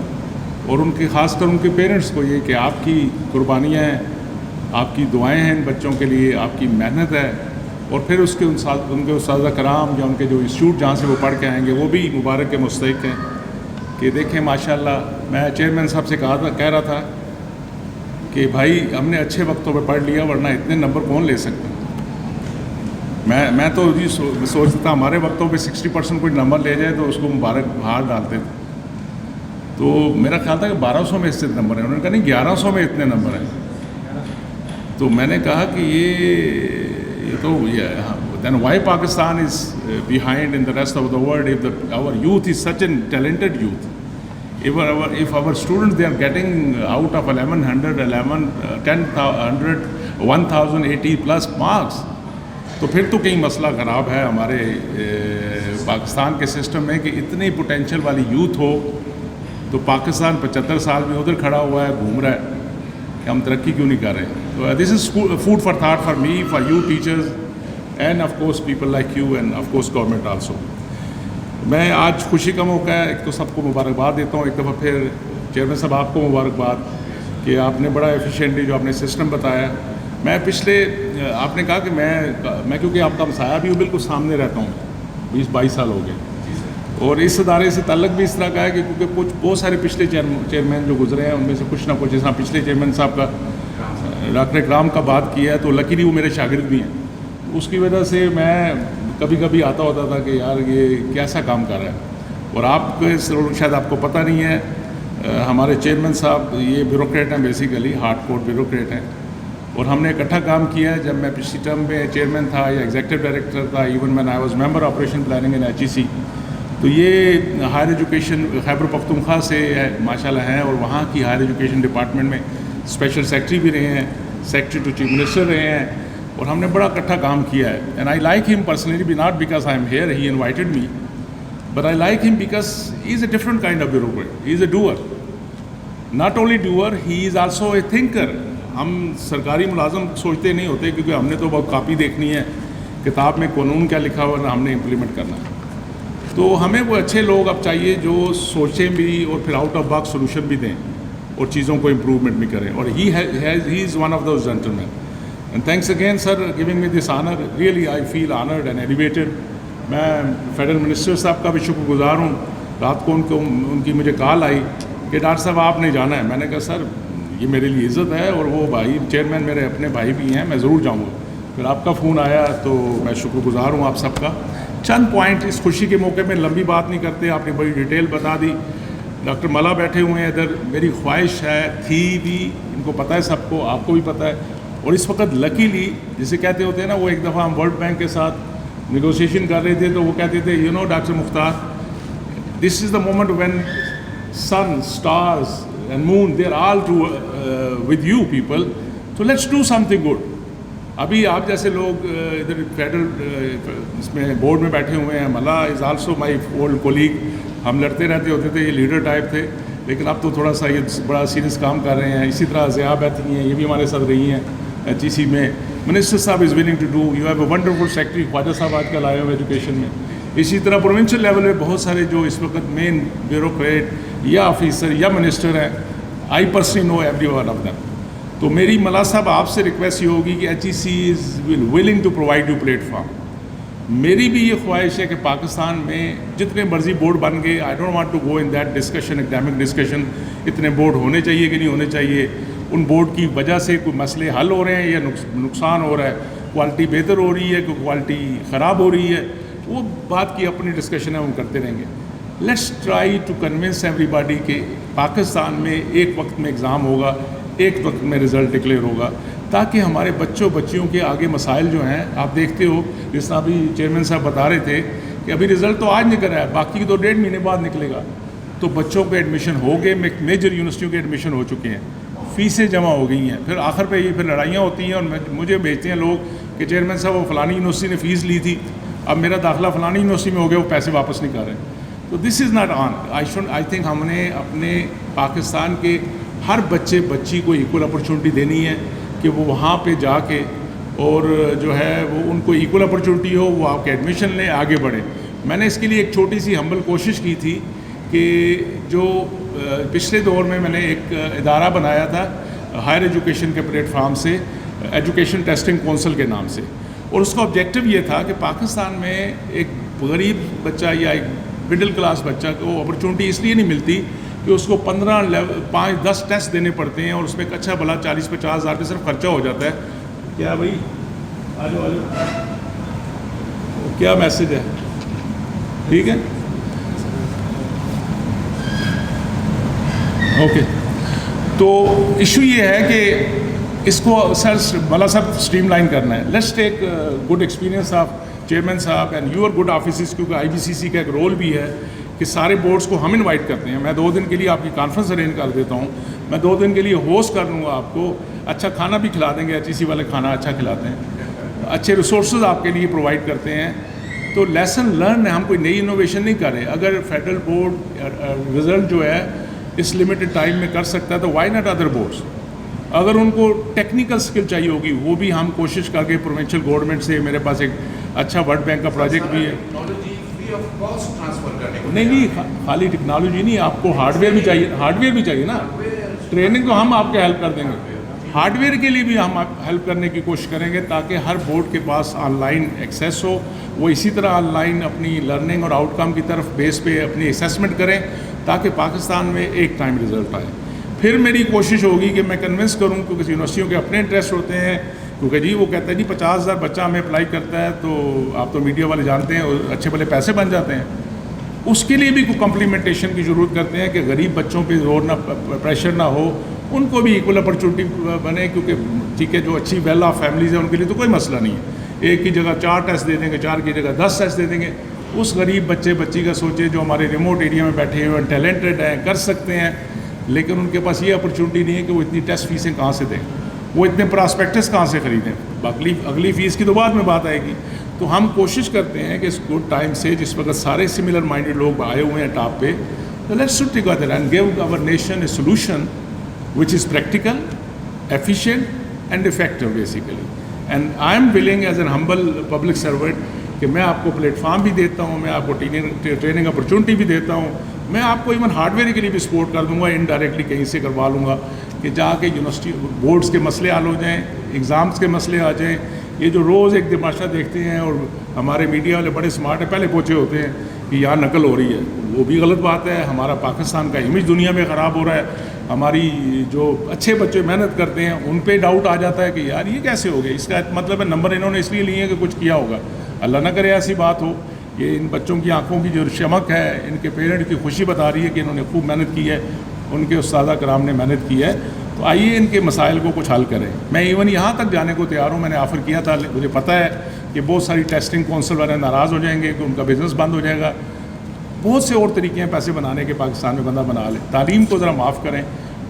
اور ان کی خاص کر ان کے پیرنٹس کو یہ کہ آپ کی قربانیاں ہیں, آپ کی دعائیں ہیں ان بچوں کے لیے, آپ کی محنت ہے, اور پھر اس کے ان کے اساتذہ کرام یا ان کے جو انسٹیٹیوٹ جہاں سے وہ پڑھ کے آئیں گے وہ بھی مبارک کے مستحق ہیں. کہ دیکھیں ماشاءاللہ, میں چیئرمین صاحب سے کہہ رہا تھا کہ بھائی ہم نے اچھے وقتوں پہ پڑھ لیا, ورنہ اتنے نمبر کون لے سکتا. میں تو یہ سوچتا تھا ہمارے وقتوں پہ 60% کوئی نمبر لے جائے تو اس کو مبارک ہار ڈالتے تھے. تو میرا خیال تھا کہ 1200 میں اس سے نمبر ہیں, انہوں نے کہا نہیں 1100 میں اتنے نمبر ہیں. تو میں نے کہا کہ یہ تو then why Pakistan is behind in the rest of the world if our youth is such a talented youth. If our students they are getting out of 1080 plus marks, تو پھر تو کہیں مسئلہ خراب ہے ہمارے پاکستان کے سسٹم میں کہ اتنی پوٹینشیل والی یوتھ ہو تو پاکستان 75 سال میں ادھر کھڑا ہوا ہے, گھوم رہا ہے کہ ہم ترقی کیوں نہیں کر رہے. تو this is food for thought for me, for you teachers, and of course people like you, and of course government also. میں آج خوشی کا موقع ہے, ایک تو سب کو مبارکباد دیتا ہوں, ایک دفعہ پھر چیئرمین صاحب آپ کو مبارکباد کہ آپ نے بڑا ایفیشینٹلی جو آپ نے سسٹم بتایا. میں آپ نے کہا کہ میں کیونکہ آپ کا ہمسایہ بھی ہوں, بالکل سامنے رہتا ہوں, 20-22 سال ہو گئے, اور اس ادارے سے تعلق بھی اس طرح کا ہے کہ کیونکہ بہت سارے پچھلے چیئرمین جو گزرے ہیں ان میں سے کچھ نہ کچھ, جس طرح پچھلے چیئرمین صاحب کا ڈاکٹر اکرام کا بات کیا ہے, تو لکیلی وہ میرے شاگرد بھی ہیں. اس کی وجہ سے میں کبھی کبھی آتا ہوتا تھا کہ یار یہ کیسا کام کر رہا ہے. اور آپ شاید آپ کو پتہ نہیں ہے, ہمارے چیئرمین صاحب یہ بیوروکریٹ ہیں, بیسیکلی ہارڈ کور بیوروکریٹ ہیں, اور ہم نے اکٹھا کام کیا ہے. جب میں پچھلی ٹرم میں چیئرمین تھا یا ایگزیکٹو ڈائریکٹر تھا, even main I was member operation planning in HEC, تو یہ ہائر ایجوکیشن خیبر پختونخوا سے ماشاءاللہ ہیں, اور وہاں کی ہائر ایجوکیشن ڈپارٹمنٹ میں اسپیشل سیکرٹری بھی رہے ہیں, سیکرٹری ٹو چیف منسٹر رہے ہیں, اور ہم نے بڑا اکٹھا کام کیا ہے. And I like him personally, not because I am here, he invited me, but I like him because he is a different kind of bureaucrat. He is a doer, not only doer, he is also a thinker. ہم سرکاری ملازم سوچتے نہیں ہوتے کیونکہ ہم نے تو بہت کاپی دیکھنی ہے, کتاب میں قانون کیا لکھا ہوا ہے ہم نے امپلیمنٹ کرنا ہے. تو ہمیں وہ اچھے لوگ اب چاہیے جو سوچیں بھی اور پھر آؤٹ آف باکس سولوشن بھی دیں اور چیزوں کو امپروومنٹ بھی کریں, اور he is one of those gentleman. And thanks again sir giving me this honour, really I feel honoured and elevated. میں فیڈرل منسٹر صاحب کا بھی شکر گزار ہوں. رات کو ان کی مجھے کال آئی کہ ڈاکٹر صاحب آپ نے جانا ہے. میں نے کہا سر یہ میرے لیے عزت ہے, اور وہ بھائی چیئرمین میرے اپنے بھائی بھی ہیں, میں ضرور جاؤں گا. پھر آپ کا فون آیا تو میں شکر گزار ہوں آپ سب کا. چند پوائنٹ اس خوشی کے موقع میں, لمبی بات نہیں کرتے, آپ نے بڑی ڈیٹیل بتا دی. ڈاکٹر ملا بیٹھے ہوئے ہیں ادھر, میری خواہش ہے, تھی بھی, ان کو پتہ ہے سب کو, آپ کو بھی پتہ ہے, اور اس وقت لکیلی جسے کہتے ہوتے ہیں نا, وہ ایک دفعہ ہم ورلڈ بینک کے ساتھ نیگوسیشن کر رہے تھے تو وہ کہتے تھے you know doctor Mukhtar, this is the moment when sun, stars and moon, they are all with you people, so let's do something good. ابھی آپ جیسے لوگ ادھر فیڈرل اس میں بورڈ میں بیٹھے ہوئے ہیں, ملا is also my old colleague, ہم لڑتے رہتے ہوتے تھے, یہ لیڈر ٹائپ تھے, لیکن اب تو تھوڑا سا یہ بڑا سیریس کام کر رہے ہیں. اسی طرح ضیاء بیٹھی ہیں, یہ بھی ہمارے ساتھ رہی ہیں HEC میں. منسٹر صاحب is willing to do, you have a wonderful secretary, Khwaja صاحب آج کل آئے ہوئے ایجوکیشن میں. اسی طرح پروونشل لیول میں بہت سارے جو اس وقت مین بیوروکریٹ یا آفیسر یا منسٹر ہیں, I personally know everyone of them. تو میری ملا صاحب آپ سے ریکویسٹ یہ ہوگی کہ HEC is willing to provide you platform. میری بھی یہ خواہش ہے کہ پاکستان میں جتنے مرضی بورڈ بن گئے, I don't want to go in that discussion, academic discussion, اتنے بورڈ ہونے چاہیے کہ نہیں ہونے چاہیے, ان بورڈ کی وجہ سے کوئی مسئلے حل ہو رہے ہیں یا نقصان ہو رہا ہے, کوالٹی بہتر ہو رہی ہے, کوئی کوالٹی خراب ہو رہی ہے, وہ بات کی اپنی ڈسکشن ہے, ہم کرتے رہیں گے. Let's try to convince everybody کہ پاکستان میں ایک وقت میں ایگزام ہوگا, ایک وقت میں رزلٹ ڈکلیئر ہوگا, تاکہ ہمارے بچیوں کے آگے مسائل جو ہیں, آپ دیکھتے ہو جس طرح ابھی چیئرمین صاحب بتا رہے تھے کہ ابھی رزلٹ تو آج نکل رہا ہے, باقی تو 1.5 مہینے بعد نکلے گا. تو بچوں کے ایڈمیشن ہو گئے, میجر یونیورسٹیوں کے ایڈمیشن ہو چکے ہیں, فیسیں جمع ہو گئی ہیں, پھر آخر پہ یہ پھر لڑائیاں ہوتی ہیں, اور مجھے بھیجتے ہیں لوگ کہ چیئرمین صاحب وہ فلانی یونیورسٹی نے فیس لی تھی, اب میرا داخلہ فلانی یونیورسٹی میں ہو گیا, وہ پیسے واپس نہیں کر رہے. تو this is not on. I think ہم نے اپنے پاکستان کے ہر بچے بچی کو ایکول اپرچونٹی دینی ہے کہ وہ وہاں پہ جا کے اور جو ہے وہ ان کو ایکول اپرچونٹی ہو, وہ آپ کے ایڈمیشن لیں, آگے بڑھیں. میں نے اس کے لیے ایک چھوٹی سی ہمبل کوشش کی تھی کہ جو پچھلے دور میں نے ایک ادارہ بنایا تھا ہائر ایجوکیشن کے پلیٹ فارم سے, ایجوکیشن ٹیسٹنگ کونسل کے نام سے, اور اس کا آبجیکٹیو یہ تھا کہ پاکستان میں ایک غریب بچہ یا ایک مڈل کلاس بچہ کو اپرچونٹی اس لیے نہیں ملتی کہ اس کو 5-10 ٹیسٹ دینے پڑتے ہیں اور اس میں ایک اچھا بھلا 40-50 ہزار پہ صرف خرچہ ہو جاتا ہے. کیا بھائی آ جاؤ کیا میسج ہے؟ ٹھیک ہے, اوکے. تو ایشو یہ ہے کہ اس کو بلا سب اسٹریم لائن کرنا ہے. Let's take good experience of chairman صاحب اینڈ یور گڈ آفیسز, کیونکہ IBCC کا ایک رول بھی ہے کہ سارے بورڈز کو ہم انوائٹ کرتے ہیں. میں 2 دن کے لیے آپ کی کانفرنس ارینج کر دیتا ہوں, میں 2 دن کے لیے ہوسٹ کر لوں گا آپ کو, اچھا کھانا بھی کھلا دیں گے, HEC والے کھانا اچھا کھلاتے ہیں, اچھے ریسورسز آپ کے لیے پرووائڈ کرتے ہیں. تو لیسن لرن ہے, ہم کوئی نئی انوویشن نہیں کر رہے. اگر فیڈرل بورڈ رزلٹ جو ہے اس لمیٹڈ ٹائم میں کر سکتا ہے تو وائی ناٹ ادر بورڈس. اگر ان کو ٹیکنیکل سکل چاہیے ہوگی وہ بھی ہم کوشش کر کے پروونشل گورنمنٹ سے, میرے پاس ایک اچھا ورلڈ بینک کا پروجیکٹ بھی ہے. نہیں خالی ٹیکنالوجی نہیں, آپ کو ہارڈ ویئر بھی چاہیے نا. ٹریننگ تو ہم آپ کے ہیلپ کر دیں گے, ہارڈ ویئر کے لیے بھی ہم ہیلپ کرنے کی کوشش کریں گے تاکہ ہر بورڈ کے پاس آن لائن ایکسیس ہو, وہ اسی طرح آن لائن اپنی لرننگ اور آؤٹ کم کی طرف بیس پہ اپنی اسیسمنٹ کریں تاکہ پاکستان میں ایک ٹائم رزلٹ آئے. پھر میری کوشش ہوگی کہ میں کنونس کروں, کیونکہ یونیورسٹیوں کے اپنے انٹرسٹ ہوتے ہیں, کیونکہ جی وہ کہتا ہے جی 50,000 بچہ ہمیں اپلائی کرتا ہے تو آپ تو میڈیا والے جانتے ہیں اچھے بھلے پیسے بن جاتے ہیں. اس کے لیے بھی کوئی کمپلیمنٹیشن کی ضرورت کرتے ہیں کہ غریب بچوں پہ زور نہ پریشر نہ ہو, ان کو بھی ایکول اپرچونٹی بنے, کیونکہ ٹھیک ہے جو اچھی ویل آف فیملیز ہیں ان کے لیے تو کوئی مسئلہ نہیں ہے, ایک کی جگہ 4 ٹیسٹ دے دیں گے, 4 کی جگہ 10 ٹیسٹ دے دیں گے. اس غریب بچی کا سوچے جو ہمارے ریموٹ ایریا میں بیٹھے ہوئے ہیں, ٹیلنٹڈ ہیں, کر سکتے ہیں, لیکن ان کے پاس یہ اپرچونٹی نہیں ہے کہ وہ اتنی ٹیسٹ فیسیں کہاں سے دیں, وہ اتنے پراسپیکٹس کہاں سے خریدیں. اگلی فیس کی تو بعد میں بات آئے گی. تو ہم کوشش کرتے ہیں کہ اس گڈ ٹائم سے جس وقت سارے سملر مائنڈیڈ لوگ آئے ہوئے ہیں ٹاپ پہ, تو let's sit together and give our nation a solution which is practical, efficient and effective basically. And I am willing as an humble public servant کہ میں آپ کو پلیٹ فارم بھی دیتا ہوں, میں آپ کو ٹریننگ اپرچونٹی بھی دیتا ہوں, میں آپ کو ایون ہارڈ ویئر کے لیے بھی سپورٹ کر دوں گا, انڈائریکٹلی کہیں سے کروا لوں گا کہ جا کے یونیورسٹی بورڈز کے مسئلے حل ہو جائیں, ایگزامس کے مسئلے آ جائیں. یہ جو روز ایک تماشا دیکھتے ہیں اور ہمارے میڈیا والے بڑے اسمارٹ ہیں, پہلے پہنچے ہوتے ہیں کہ یہاں نقل ہو رہی ہے, وہ بھی غلط بات ہے. ہمارا پاکستان کا امیج دنیا میں خراب ہو رہا ہے, ہماری جو اچھے بچے محنت کرتے ہیں ان پہ ڈاؤٹ آ جاتا ہے کہ یار یہ کیسے ہو گیا. اس کا مطلب ہے نمبر انہوں نے اس لیے لیے ہیں کہ کچھ کیا ہوگا. اللہ نہ کرے ایسی بات ہو. یہ ان بچوں کی آنکھوں کی جو چمک ہے, ان کے پیرنٹ کی خوشی بتا رہی ہے کہ انہوں نے خوب محنت کی ہے, ان کے استادہ کرام نے محنت کی ہے. تو آئیے ان کے مسائل کو کچھ حل کریں. میں ایون یہاں تک جانے کو تیار ہوں, میں نے آفر کیا تھا, مجھے پتہ ہے کہ بہت ساری ٹیسٹنگ کونسل والے ناراض ہو جائیں گے کہ ان کا بزنس بند ہو جائے گا. بہت سے اور طریقے ہیں پیسے بنانے کے, پاکستان میں بندہ بنا لے. تعلیم کو ذرا معاف کریں.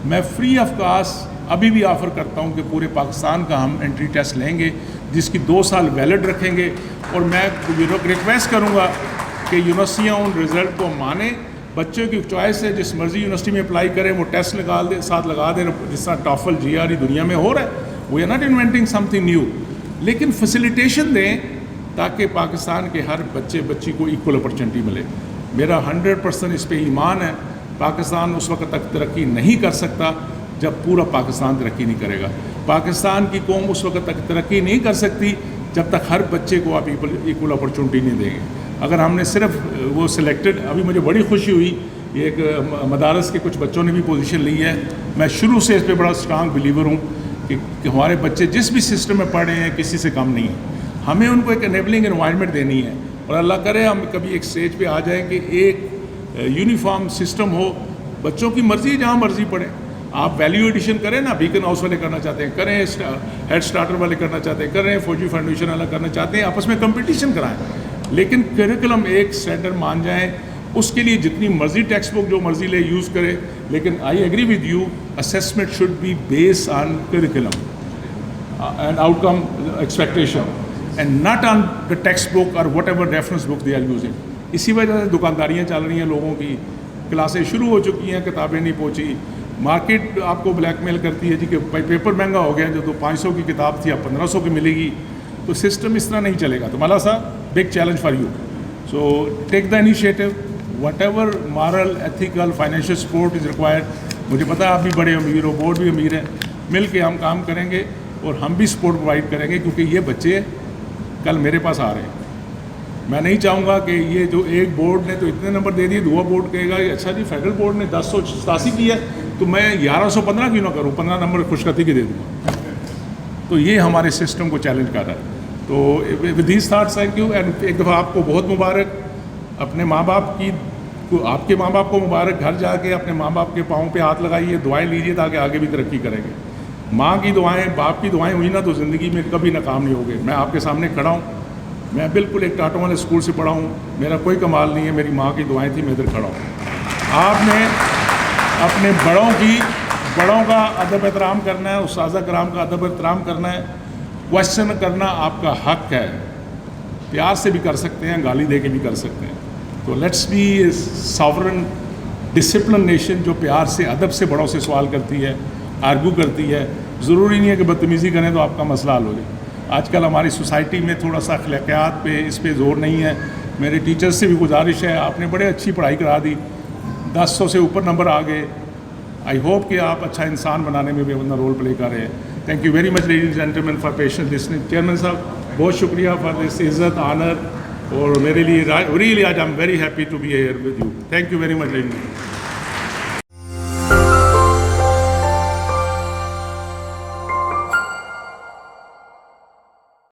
میں فری آف کاسٹ ابھی بھی آفر کرتا ہوں کہ پورے پاکستان کا ہم انٹری ٹیسٹ لیں گے جس کی 2 سال ویلڈ رکھیں گے, اور میں ریکویسٹ کروں گا کہ یونیورسٹیاں ان رزلٹ کو مانیں. بچوں کی چوائس ہے, جس مرضی یونیورسٹی میں اپلائی کریں, وہ ٹیسٹ ساتھ لگا دیں جس طرح ٹافل GRE دنیا میں ہو رہا ہے. We are not inventing something new, لیکن فیسیلیٹیشن دیں تاکہ پاکستان کے ہر بچی کو ایکول اپرچونٹی ملے. میرا 100% اس پہ ایمان ہے. پاکستان اس وقت تک ترقی نہیں کر سکتا جب پورا پاکستان ترقی نہیں کرے گا. پاکستان کی قوم اس وقت تک ترقی نہیں کر سکتی جب تک ہر بچے کو آپ ایکول اپرچونٹی نہیں دیں گے. اگر ہم نے صرف وہ سلیکٹڈ, ابھی مجھے بڑی خوشی ہوئی, یہ ایک مدارس کے کچھ بچوں نے بھی پوزیشن لی ہے. میں شروع سے اس پہ بڑا اسٹرانگ بلیور ہوں کہ ہمارے بچے جس بھی سسٹم میں پڑھ رہے ہیں کسی سے کم نہیں ہیں. ہمیں ان کو ایک انیبلنگ انوائرمنٹ دینی ہے, اور اللہ کرے ہم کبھی ایک اسٹیج پہ آ جائیں کہ ایک یونیفارم سسٹم ہو, بچوں کی مرضی جہاں مرضی پڑھیں. آپ ویلیو ایڈیشن کریں نا, بیکن ہاؤس والے کرنا چاہتے ہیں کریں, ہیڈ اسٹارٹر والے کرنا چاہتے ہیں کریں, فوجی فاؤنڈیشن والا کرنا چاہتے ہیں, آپس میں کمپٹیشن کرائیں, لیکن کریکولم ایک اسٹینڈرڈ مان جائیں. اس کے لیے جتنی مرضی ٹیکسٹ بک جو مرضی لے یوز کرے, لیکن I agree with you, assessment should be base on curriculum and outcome expectation and not on the textbook or whatever reference book they are using. اسی وجہ سے دکانداریاں چل رہی ہیں لوگوں کی, کلاسیں شروع ہو چکی ہیں, کتابیں نہیں پہنچی, مارکیٹ آپ کو بلیک میل کرتی ہے جی کہ بھائی پیپر مہنگا ہو گیا, جو تو 500 کی کتاب تھی اب 1500 کی ملے گی, تو سسٹم اس طرح نہیں چلے گا. تو مولانا صاحب big challenge for you, so take the initiative, what ever moral ethical financial support is required. مجھے پتہ ہے آپ بھی بڑے امیر ہو, بورڈ بھی امیر ہے, مل کے ہم کام کریں گے اور ہم بھی سپورٹ پرووائڈ کریں گے, کیونکہ یہ بچے کل میرے پاس آ رہے ہیں. میں نہیں چاہوں گا کہ یہ جو ایک بورڈ نے تو اتنے نمبر دے دیے, دوسرا بورڈ کہے گا کہ اچھا جی فیڈرل بورڈ نے 1087 کی ہے تو میں 1115 کیوں نہ کروں, 15 نمبر خوشخطی کے دے دوں گا. تو یہ ہمارے سسٹم کو چیلنج کر رہا ہے. تو with these thoughts thank you, and ایک دفعہ آپ کو بہت مبارک. اپنے ماں باپ کی, آپ کے ماں باپ کو مبارک. گھر جا کے اپنے ماں باپ کے پاؤں پہ ہاتھ لگائیے, دعائیں لیجیے تاکہ آگے بھی ترقی کریں گے. ماں کی دعائیں, باپ کی دعائیں ہوئی نا تو زندگی میں کبھی ناکام نہیں ہوگے. میں آپ کے سامنے کھڑا ہوں, میں بالکل ایک ٹاٹوں والے اسکول سے پڑھا ہوں, میرا کوئی کمال نہیں ہے, میری ماں کی دعائیں تھیں, میں ادھر کھڑا ہوں. آپ نے اپنے بڑوں کا ادب احترام کرنا ہے, اساتذہ کرام کا ادب احترام کرنا ہے. کوشچن کرنا آپ کا حق ہے, پیار سے بھی کر سکتے ہیں, گالی دے کے بھی کر سکتے ہیں. تو let's be a sovereign discipline nation جو پیار سے ادب سے بڑوں سے سوال کرتی ہے, آرگو کرتی ہے. ضروری نہیں ہے کہ بدتمیزی کریں تو آپ کا مسئلہ حل ہو جائے. آج کل ہماری سوسائٹی میں تھوڑا سا اخلاقیات پہ اس پہ زور نہیں ہے. میرے ٹیچر سے بھی گزارش ہے, آپ نے بڑے اچھی پڑھائی کرا دی, 1000 سے اوپر نمبر آ گئے. آئی ہوپ کہ آپ اچھا انسان بنانے میں بھی اپنا رول پلے کر رہے ہیں. Thank you very much ladies and gentlemen for patience listening. Chairman صاحب بہت شکریہ فار دس عزت آنر, اور میرے لیے ریئلی آج I am very happy to be here with you. Thank you very much ladies.